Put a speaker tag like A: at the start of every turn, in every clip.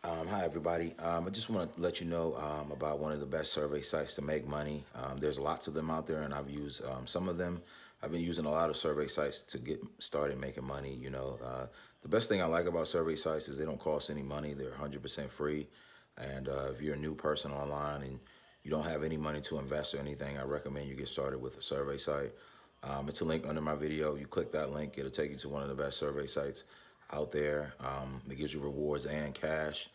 A: Hi, everybody. I just want to let you know about one of the best survey sites to make money. There's lots of them out there, and I've used some of them. I've been using a lot of survey sites to get started making money. The best thing I like about survey sites is they don't cost any money. They're 100% free. And if you're a new person online and you don't have any money to invest or anything, I recommend you get started with a survey site. It's a link under my video. You click that link, it'll take you to one of the best survey sites out there. It gives you rewards and cash,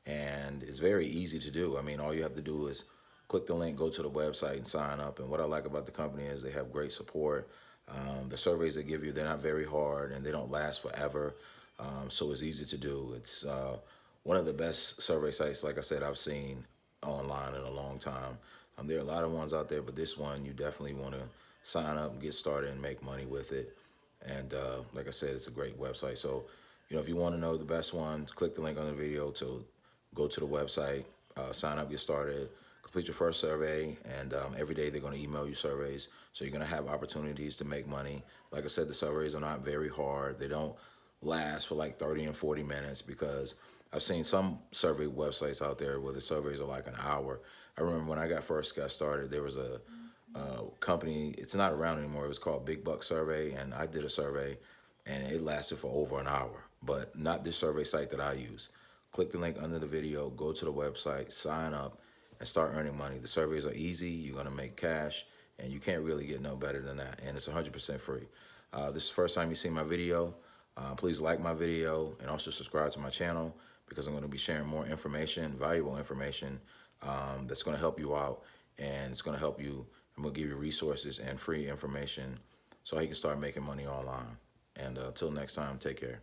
A: and it's very easy to do. I mean, all you have to do is click the link, go to the website, and sign up. And what I like about the company is they have great support. The surveys they give you, they're not very hard, and they don't last forever. So it's easy to do. It's one of the best survey sites, like I said, I've seen online in a long time. There are a lot of ones out there, but this one you definitely want to sign up and get started and make money with it. And like I said, it's a great website. So, if you want to know the best ones, click the link on the video to go to the website, sign up, get started, complete your first survey, and every day they're going to email you surveys. So you're going to have opportunities to make money. Like I said, the surveys are not very hard. They don't last for like 30 and 40 minutes because I've seen some survey websites out there where the surveys are like an hour. I remember when I first got started, there was a company. It's not around anymore. It was called Big Buck Survey, and I did a survey, and it lasted for over an hour. But not this survey site that I use. Click the link under the video, go to the website, sign up, and start earning money. The surveys are easy. You're gonna make cash, and you can't really get no better than that. And it's 100% free. This is the first time you see my video. Please like my video and also subscribe to my channel because I'm going to be sharing more information, valuable information that's going to help you out, and it's going to help you. I'm going to give you resources and free information so you can start making money online. And until next time, take care.